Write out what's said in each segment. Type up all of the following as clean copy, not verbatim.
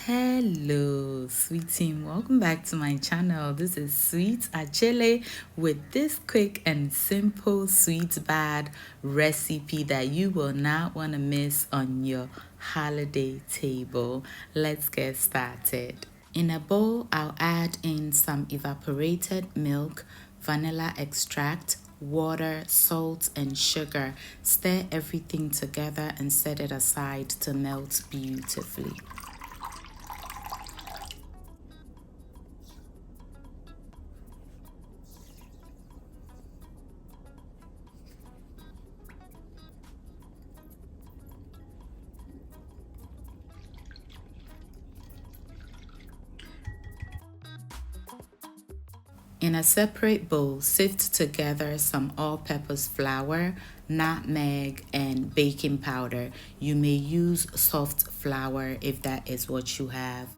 Hello, sweet team. Welcome back to my channel. This is Sweet Achele with this quick and simple sweet bad recipe that you will not want to miss on your holiday table. Let's get started. In a bowl, I'll add in some evaporated milk, vanilla extract, water, salt, and sugar. Stir everything together and set it aside to melt beautifully. In a separate bowl, sift together some all-purpose flour, nutmeg, and baking powder. You may use soft flour if that is what you have.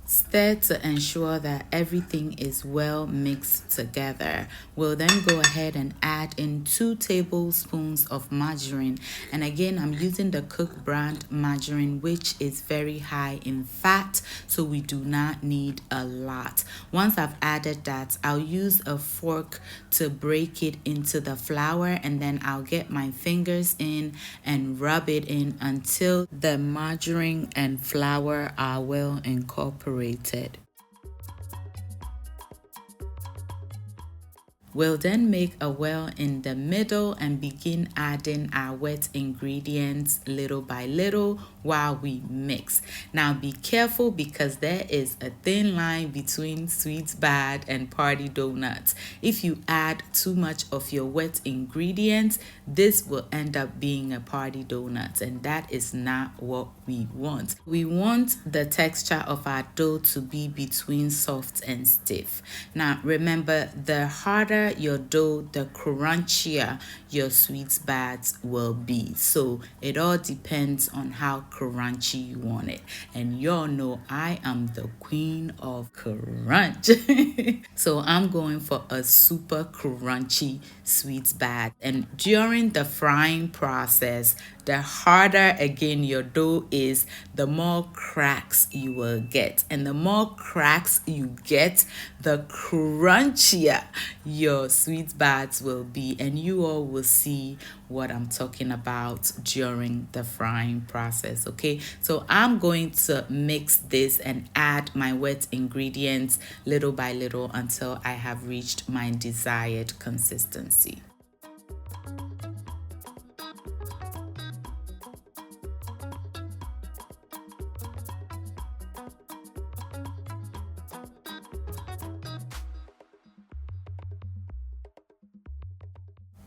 Stir to ensure that everything is well mixed together. We'll then go ahead and add in 2 tablespoons of margarine. And again, I'm using the Cook brand margarine, which is very high in fat, so we do not need a lot. Once I've added that, I'll use a fork to break it into the flour, and then I'll get my fingers in and rub it in until the margarine and flour are well incorporated. We'll then make a well in the middle and begin adding our wet ingredients little by little while we mix. Now be careful because there is a thin line between sweet bad and party donuts. If you add too much of your wet ingredients, this will end up being a party donut, and that is not what we want. We want the texture of our dough to be between soft and stiff. Now remember, the harder your dough, the crunchier your sweet bads will be. So it all depends on how crunchy you want it. And y'all know I am the queen of crunch. So I'm going for a super crunchy sweet bad. And during the frying process, the harder again your dough is, the more cracks you will get. And the more cracks you get, the crunchier your sweet bads will be. And you all will see what I'm talking about during the frying process. Okay, so I'm going to mix this and add my wet ingredients little by little until I have reached my desired consistency.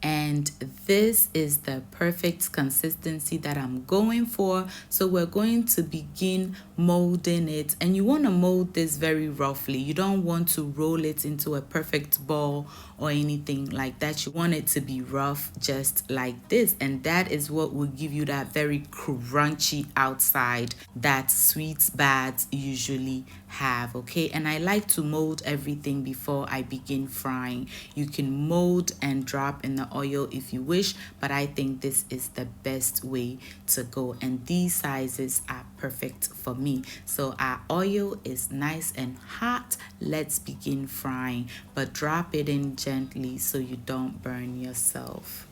And this is the perfect consistency that I'm going for. So we're going to begin molding it, and you want to mold this very roughly. You don't want to roll it into a perfect ball or anything like that. You want it to be rough, just like this, and that is what will give you that very crunchy outside that sweet bads usually have. Okay, and I like to mold everything before I begin frying. You can mold and drop in the oil if you wish, but I think this is the best way to go, and these sizes are perfect for me. So our oil is nice and hot. Let's begin frying, but drop it in gently so you don't burn yourself.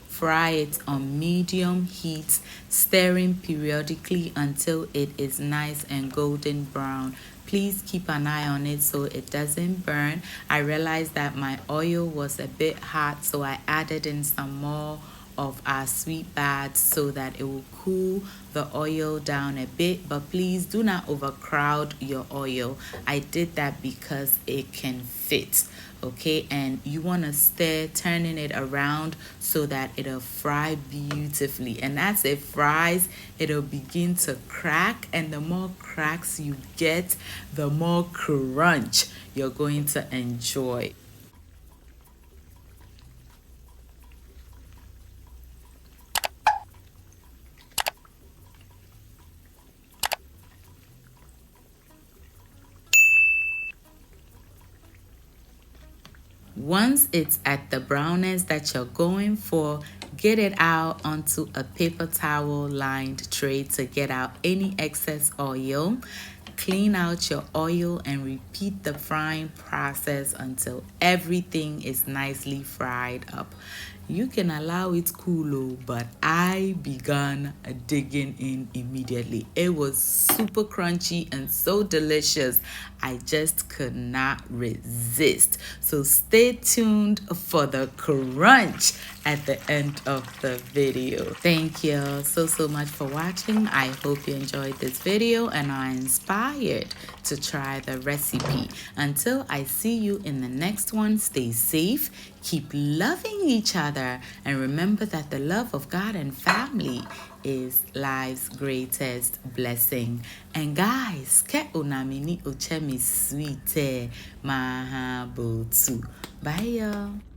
Fry it on medium heat, stirring periodically until it is nice and golden brown. Please keep an eye on it so it doesn't burn. I realized that my oil was a bit hot, so I added in some more of our sweet bads so that it will cool the oil down a bit, but please do not overcrowd your oil. I did that because it can fit. okay? And you want to stir, turning it around so that it'll fry beautifully. And as it fries, it'll begin to crack, and the more cracks you get, the more crunch you're going to enjoy. Once it's at the brownness that you're going for, get it out onto a paper towel lined tray to get out any excess oil. Clean out your oil and repeat the frying process until everything is nicely fried up. You can allow it cool, but I began digging in immediately. It was super crunchy and so delicious. I just could not resist. So stay tuned for the crunch at the end of the video. Thank you so much for watching. I hope you enjoyed this video and are inspired to try the recipe. Until I see you in the next one, stay safe, keep loving each other, and remember that the love of God and family is life's greatest blessing. And guys, ke unamini uchemi sweet mahabotu. Bye y'all.